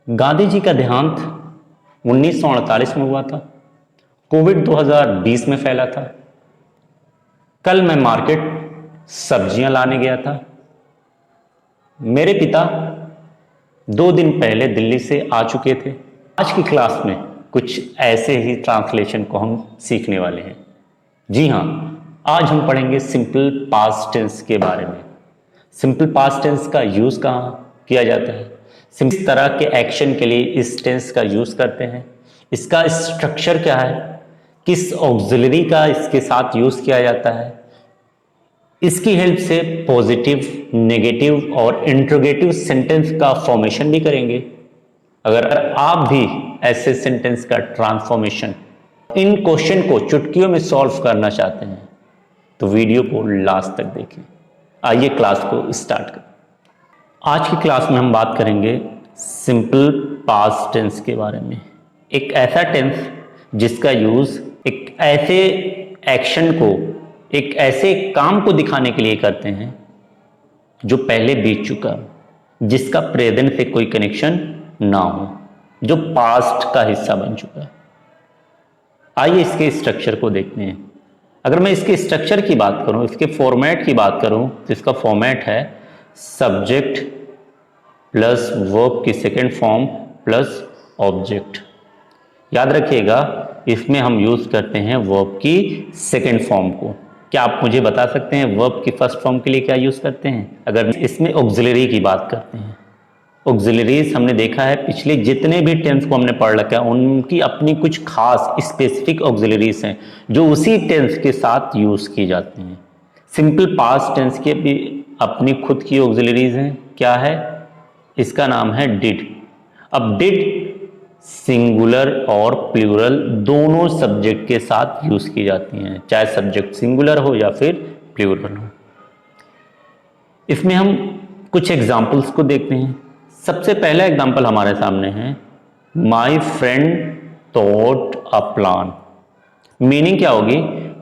गांधी जी का देहांत 1948 में हुआ था। कोविड 2020 में फैला था। कल मैं मार्केट सब्जियां लाने गया था। मेरे पिता 2 दिन पहले दिल्ली से आ चुके थे। आज की क्लास में कुछ ऐसे ही ट्रांसलेशन को हम सीखने वाले हैं। जी हाँ, आज हम पढ़ेंगे सिंपल पास्ट टेंस के बारे में। सिंपल पास्ट टेंस का यूज कहाँ किया जाता है, किस तरह के एक्शन के लिए इस टेंस का यूज करते हैं, इसका स्ट्रक्चर क्या है, किस ऑक्सिलरी का इसके साथ यूज किया जाता है, इसकी हेल्प से पॉजिटिव, नेगेटिव और इंट्रोगेटिव सेंटेंस का फॉर्मेशन भी करेंगे। अगर आप भी ऐसे सेंटेंस का ट्रांसफॉर्मेशन, इन क्वेश्चन को चुटकियों में सॉल्व करना चाहते हैं तो वीडियो को लास्ट तक देखें। आइए क्लास को स्टार्ट करें। आज की क्लास में हम बात करेंगे सिंपल पास्ट टेंस के बारे में। एक ऐसा टेंस जिसका यूज एक ऐसे एक्शन को, एक ऐसे काम को दिखाने के लिए करते हैं जो पहले बीत चुका, जिसका प्रेजेंट से कोई कनेक्शन ना हो, जो पास्ट का हिस्सा बन चुका। आइए इसके स्ट्रक्चर को देखते हैं। अगर मैं इसके स्ट्रक्चर की बात करूं, इसके फॉर्मेट की बात करूं, तो इसका फॉर्मेट है सब्जेक्ट प्लस वर्ब की सेकेंड फॉर्म प्लस ऑब्जेक्ट। याद रखिएगा, इसमें हम यूज करते हैं वर्ब की सेकेंड फॉर्म को। क्या आप मुझे बता सकते हैं वर्ब की फर्स्ट फॉर्म के लिए क्या यूज करते हैं? अगर इसमें ऑक्सिलरी की बात करते हैं, ऑक्सिलरीज हमने देखा है पिछले जितने भी टेंस को हमने पढ़ रखा है उनकी अपनी कुछ खास स्पेसिफिक ऑक्सिलरीज हैं जो उसी टेंस के साथ यूज की जाती हैं। सिंपल पास्ट टेंस के भी अपनी खुद की ऑक्सिलरीज हैं। क्या है? इसका नाम है डिड। अब डिड सिंगुलर और प्लूरल दोनों सब्जेक्ट के साथ यूज की जाती हैं, चाहे सब्जेक्ट सिंगुलर हो या फिर प्लूरल हो। इसमें हम कुछ एग्जाम्पल्स को देखते हैं। सबसे पहला एग्जाम्पल हमारे सामने है, my friend thought a plan. Meaning क्या होगी?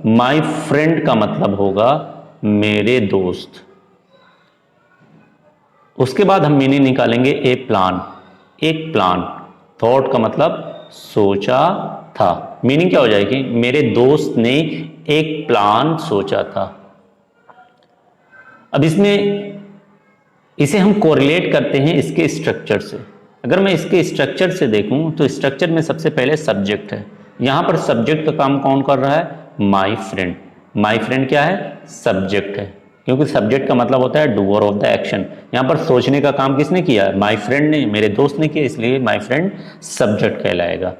माई फ्रेंड का मतलब होगा मेरे दोस्त। उसके बाद हम मीनिंग निकालेंगे ए प्लान, एक प्लान। थॉट का मतलब सोचा था। मीनिंग क्या हो जाएगी? मेरे दोस्त ने एक प्लान सोचा था। अब इसे हम कोरिलेट करते हैं इसके स्ट्रक्चर से। अगर मैं इसके स्ट्रक्चर से देखूं तो स्ट्रक्चर में सबसे पहले सब्जेक्ट है। यहां पर सब्जेक्ट का काम कौन कर रहा है? My friend. माई फ्रेंड क्या है? सब्जेक्ट है, क्योंकि सब्जेक्ट का मतलब होता है डूअर ऑफ द एक्शन। यहां पर सोचने का काम किसने किया? माई फ्रेंड ने, मेरे दोस्त ने किया, इसलिए माई फ्रेंड सब्जेक्ट कहलाएगा।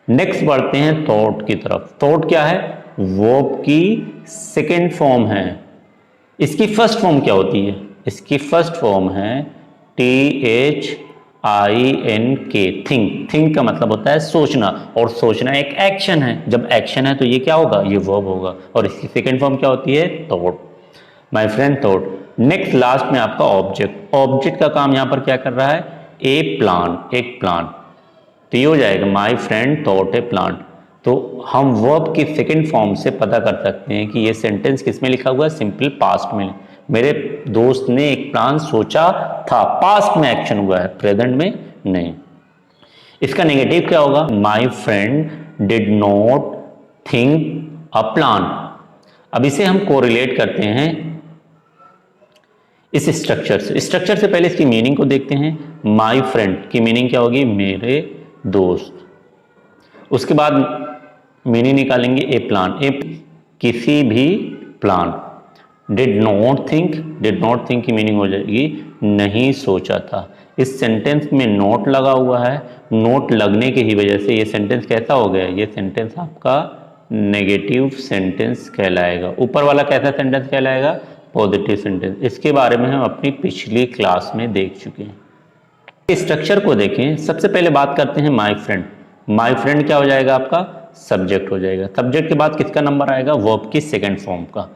नेक्स्ट बढ़ते हैं थॉट की तरफ। थॉट क्या है? वर्ब की सेकेंड फॉर्म है। इसकी फर्स्ट फॉर्म क्या होती है? इसकी फर्स्ट फॉर्म है THINK, थिंक। थिंक का मतलब होता है सोचना, और सोचना एक एक्शन है। जब एक्शन है तो ये क्या होगा? ये वर्ब होगा। और इसकी सेकेंड फॉर्म क्या होती है? Thought. My friend thought. Next last में आपका ऑब्जेक्ट। ऑब्जेक्ट का काम यहां पर क्या कर रहा है? ए प्लान, एक प्लान। तो ये हो जाएगा my friend thought a plan. तो हम वर्ब की सेकेंड फॉर्म से पता कर सकते हैं कि ये सेंटेंस किसमें लिखा हुआ है? सिंपल पास्ट में। मेरे दोस्त ने एक प्लान सोचा था। पास्ट में एक्शन हुआ है, प्रेजेंट में नहीं। इसका नेगेटिव क्या होगा? My friend did not think a plan. अब इसे हम कोरिलेट करते हैं इस स्ट्रक्चर से। स्ट्रक्चर से पहले इसकी मीनिंग को देखते हैं। माई फ्रेंड की मीनिंग क्या होगी? मेरे दोस्त। उसके बाद मीनिंग निकालेंगे ए प्लान, ए किसी भी plan. Did not think, did not think की मीनिंग हो जाएगी नहीं सोचा था। इस सेंटेंस में नोट लगा हुआ है। नोट लगने की ही वजह से ये सेंटेंस कैसा हो गया? ये सेंटेंस आपका नेगेटिव सेंटेंस कहलाएगा। ऊपर वाला कैसा सेंटेंस कहलाएगा? Positive sentence. इसके बारे में हम अपनी पिछली क्लास में देख चुके हैं। स्ट्रक्चर को देखें। सबसे पहले बात करते हैं माई फ्रेंड। माई फ्रेंड क्या हो जाएगा? आपका सब्जेक्ट हो जाएगा। सब्जेक्ट के बाद किसका नंबर आएगा? वर्ब की सेकेंड फॉर्म का।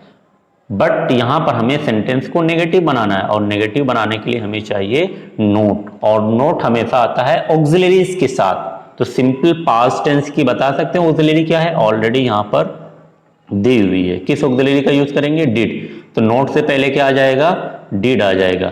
बट यहां पर हमें सेंटेंस को नेगेटिव बनाना है, और नेगेटिव बनाने के लिए हमें चाहिए नोट, और नोट हमेशा आता है ऑक्सिलरीज के साथ। तो सिंपल पास्ट टेंस की बता सकते हैं ऑक्सिलरी क्या है? ऑलरेडी यहां पर दी हुई है। किस ऑक्सिलरी का यूज करेंगे? डिड। तो नोट से पहले क्या आ जाएगा? डिड आ जाएगा।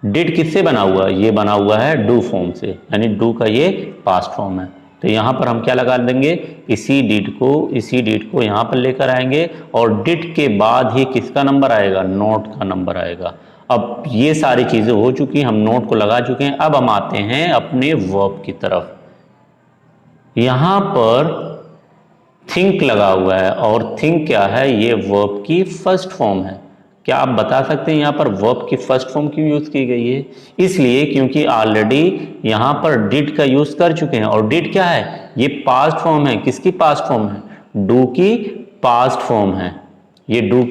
डिड किससे बना हुआ है? ये बना हुआ है डू फॉर्म से, यानी डू का ये पास्ट फॉर्म है। तो यहाँ पर हम क्या लगा देंगे, इसी डिड को यहाँ पर लेकर आएंगे और डिड के बाद ही किसका नंबर आएगा? नोट का नंबर आएगा। अब ये सारी चीज़ें हो चुकी हैं, हम नोट को लगा चुके हैं। अब हम आते हैं अपने वर्ब की तरफ। यहाँ पर थिंक लगा हुआ है और थिंक क्या है? ये वर्ब की फर्स्ट फॉर्म है। क्या आप बता सकते हैं यहाँ पर वर्ब की फर्स्ट फॉर्म क्यों यूज की गई है? इसलिए क्योंकि ऑलरेडी यहाँ पर डिड का यूज कर चुके हैं और डिड क्या है? ये पास्ट फॉर्म है। किसकी पास्ट फॉर्म है? डू की पास्ट फॉर्म है। ये डू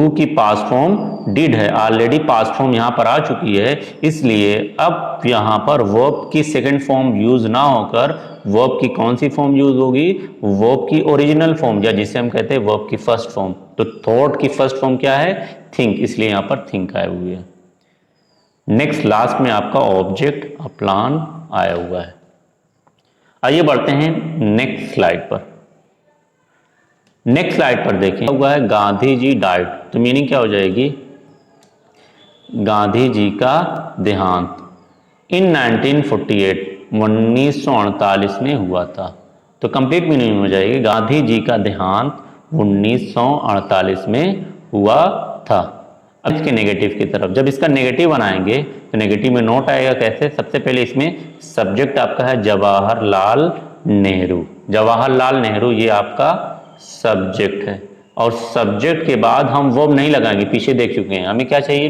की पास्ट फॉर्म डिड है, ऑलरेडी पास्ट फॉर्म यहां पर आ चुकी है। इसलिए अब यहां पर वर्ब की सेकंड फॉर्म यूज ना होकर वर्ब की कौन सी फॉर्म यूज होगी? वर्ब की ओरिजिनल फॉर्म, या जिसे हम कहते हैं वर्ब की फर्स्ट फॉर्म। तो थॉट की फर्स्ट फॉर्म क्या है? थिंक, इसलिए यहां पर थिंक आए हुए है। नेक्स्ट लास्ट में आपका ऑब्जेक्ट अ प्लान आया हुआ है। आइए बढ़ते हैं नेक्स्ट स्लाइड पर। नेक्स्ट स्लाइड पर देखें हुआ है गांधी जी डाइड। तो मीनिंग क्या हो जाएगी? गांधी जी का देहांत इन 1948 में हुआ था। तो कंप्लीट मीनिंग हो जाएगी गांधी जी का देहांत 1948 में हुआ था। अब इसके नेगेटिव की तरफ, जब इसका नेगेटिव बनाएंगे तो नेगेटिव में नोट आएगा कैसे? सबसे पहले इसमें सब्जेक्ट आपका है जवाहरलाल नेहरू। जवाहरलाल नेहरू ये आपका सब्जेक्ट है और सब्जेक्ट के बाद हम वर्ब नहीं लगाएंगे, पीछे देख चुके हैं। हमें क्या चाहिए?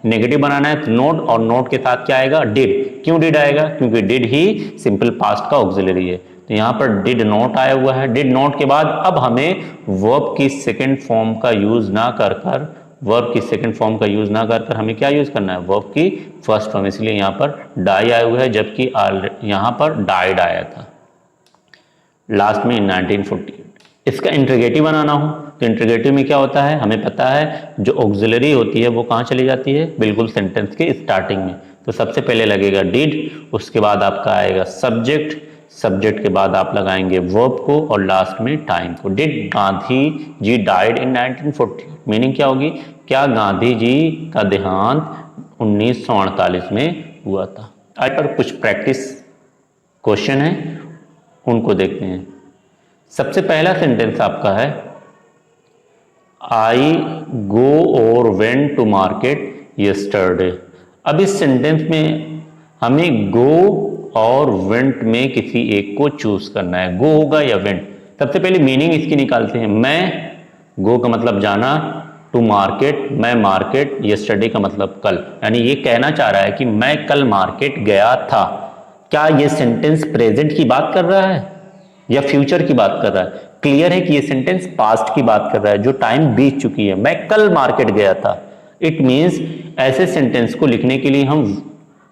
नेगेटिव बनाना है तो नोट, और नोट के साथ क्या आएगा? डिड। क्यों डिड आएगा? क्योंकि डिड ही सिंपल पास्ट का ऑक्सिलरी है। तो यहाँ पर डिड नोट आया हुआ है। डिड नोट के बाद अब हमें वर्ब की सेकंड फॉर्म का यूज ना कर कर हमें क्या यूज करना है? वर्ब की फर्स्ट फॉर्म। इसलिए यहाँ पर डाई आया हुआ है, जबकि यहाँ पर डाइड आया था लास्ट में 1948। इसका इंट्रीगेटिव बनाना हो तो इंट्रीगेटिव में क्या होता है? हमें पता है जो ऑक्सिलरी होती है वो कहाँ चली जाती है? बिल्कुल सेंटेंस के स्टार्टिंग में। तो सबसे पहले लगेगा डिड, उसके बाद आपका आएगा सब्जेक्ट, सब्जेक्ट के बाद आप लगाएंगे वर्ब को और लास्ट में टाइम को। Did Gandhi ji died in 1948। Meaning क्या होगी? क्या गांधी जी का देहांत 1948 में हुआ था? आज पर कुछ प्रैक्टिस क्वेश्चन है, उनको देखते हैं। सबसे पहला सेंटेंस आपका है आई गो और वेंट टू मार्केट यस्टरडे। अब इस सेंटेंस में हमें गो और वेंट में किसी एक को चूज करना है, गो होगा या वेंट। सबसे पहले मीनिंग इसकी निकालते हैं। मैं, गो का मतलब जाना, टू मार्केट मैं मार्केट, यस्टरडे का मतलब कल। यानी ये कहना चाह रहा है कि मैं कल मार्केट गया था। क्या ये सेंटेंस प्रेजेंट की बात कर रहा है या फ्यूचर की बात कर रहा है? क्लियर है कि ये सेंटेंस पास्ट की बात कर रहा है, जो टाइम बीत चुकी है। मैं कल मार्केट गया था। इट मींस ऐसे सेंटेंस को लिखने के लिए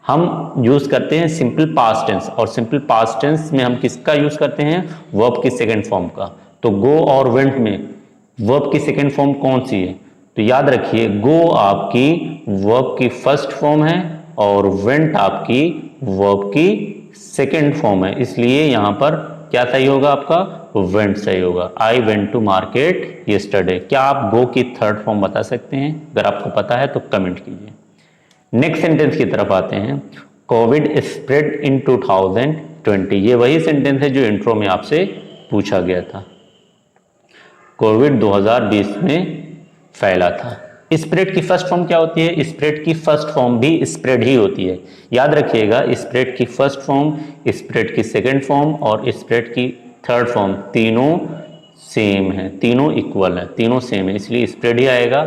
हम यूज करते हैं सिंपल पास्ट टेंस, और सिंपल पास्ट टेंस में हम किसका यूज करते हैं? वर्ब की सेकंड फॉर्म का। तो गो और वेंट में वर्ब की सेकंड फॉर्म कौन सी है? तो याद रखिए, गो आपकी वर्ब की फर्स्ट फॉर्म है और वेंट आपकी वर्ब की सेकंड फॉर्म है। इसलिए यहां पर क्या सही होगा? आपका वेंट सही होगा। I went to market yesterday. क्या आप गो की थर्ड फॉर्म बता सकते हैं? अगर आपको पता है तो कमेंट कीजिए। नेक्स्ट सेंटेंस की तरफ आते हैं। Covid spread in 2020। ये वही सेंटेंस है जो इंट्रो में आपसे पूछा गया था। कोविड 2020 में फैला था। स्प्रेड की फर्स्ट फॉर्म क्या होती है? स्प्रेड की फर्स्ट फॉर्म भी स्प्रेड ही होती है। याद रखिएगा, स्प्रेड की फर्स्ट फॉर्म, स्प्रेड की सेकंड फॉर्म और स्प्रेड की थर्ड फॉर्म तीनों सेम है, तीनों इक्वल है, तीनों सेम है, इसलिए स्प्रेड ही आएगा।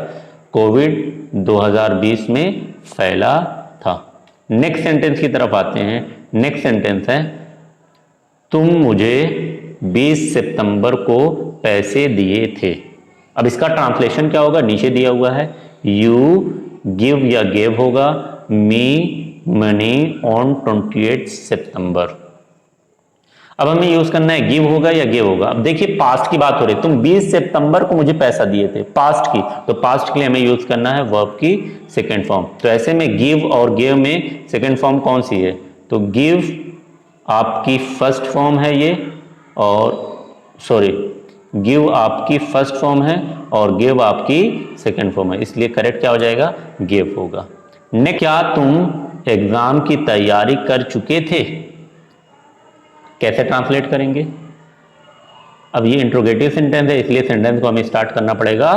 कोविड 2020 में फैला था। नेक्स्ट सेंटेंस की तरफ आते हैं। नेक्स्ट सेंटेंस है तुम मुझे 20 सितंबर को पैसे दिए थे। अब इसका ट्रांसलेशन क्या होगा? नीचे दिया हुआ है, यू गिव या गेव होगा मी मनी ऑन 28 सितंबर। अब हमें यूज करना है गिव होगा या गिव होगा। अब देखिए पास्ट की बात हो रही है, तुम 20 सितंबर को मुझे पैसा दिए थे, पास्ट की। तो पास्ट के लिए हमें यूज करना है वर्ब की सेकेंड फॉर्म। तो ऐसे में गिव और गिव में सेकेंड फॉर्म कौन सी है? तो गिव आपकी फर्स्ट फॉर्म है ये, और सॉरी गिव आपकी फर्स्ट फॉर्म है और गिव आपकी सेकंड फॉर्म है, इसलिए करेक्ट क्या हो जाएगा, गिव होगा। ने क्या तुम एग्जाम की तैयारी कर चुके थे, कैसे ट्रांसलेट करेंगे। अब ये इंट्रोगेटिव सेंटेंस है, इसलिए सेंटेंस को हमें स्टार्ट करना पड़ेगा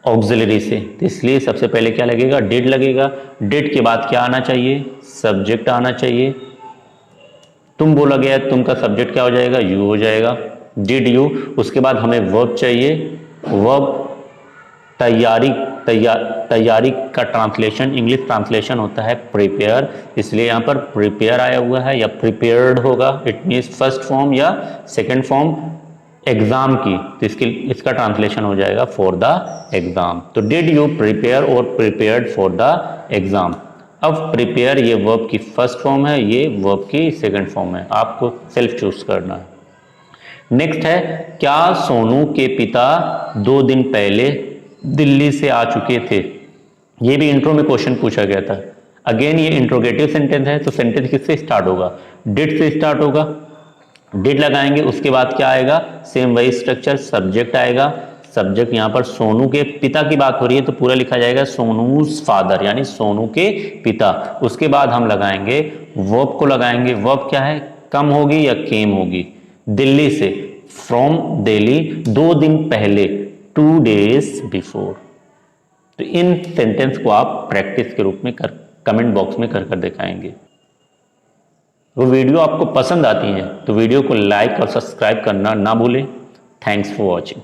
ऑक्सिलरी से, तो इसलिए सबसे पहले क्या लगेगा, डिड लगेगा। डिड के बाद क्या आना चाहिए, सब्जेक्ट आना चाहिए। तुम बोला गया, तुम का सब्जेक्ट क्या हो जाएगा, यू हो जाएगा, डिड यू। उसके बाद हमें वर्ब चाहिए, वर्ब तैयारी का ट्रांसलेशन, इंग्लिश ट्रांसलेशन होता है प्रिपेयर, इसलिए यहाँ पर प्रिपेयर आया हुआ है या प्रिपेयर्ड होगा, इट मीन्स फर्स्ट फॉर्म या सेकंड फॉर्म एग्जाम की, तो इसका ट्रांसलेशन हो जाएगा फॉर द एग्जाम। तो डिड यू प्रिपेयर और प्रिपेयर्ड फॉर द एग्जाम। अब प्रिपेयर ये वर्ब की फर्स्ट फॉर्म है, ये वर्ब की सेकंड फॉर्म है, आपको सेल्फ चूज करना है। नेक्स्ट है, क्या सोनू के पिता 2 दिन पहले दिल्ली से आ चुके थे। ये भी इंट्रो में क्वेश्चन पूछा गया था। अगेन ये इंट्रोगेटिव सेंटेंस है, तो सेंटेंस किससे स्टार्ट होगा, डिड से स्टार्ट होगा। डिड लगाएंगे, उसके बाद क्या आएगा, सेम वही स्ट्रक्चर, सब्जेक्ट आएगा। सब्जेक्ट यहाँ पर सोनू के पिता की बात हो रही है, तो पूरा लिखा जाएगा सोनूज फादर, यानी सोनू के पिता। उसके बाद हम लगाएंगे वर्ब को लगाएंगे, वर्ब क्या है, कम होगी या केम होगी, दिल्ली से, फ्रॉम दिल्ली, 2 दिन पहले, 2 days बिफोर। तो इन सेंटेंस को आप प्रैक्टिस के रूप में कमेंट बॉक्स में कर दिखाएंगे। वो वीडियो आपको पसंद आती है तो वीडियो को लाइक और सब्सक्राइब करना ना भूलें। Thanks for watching.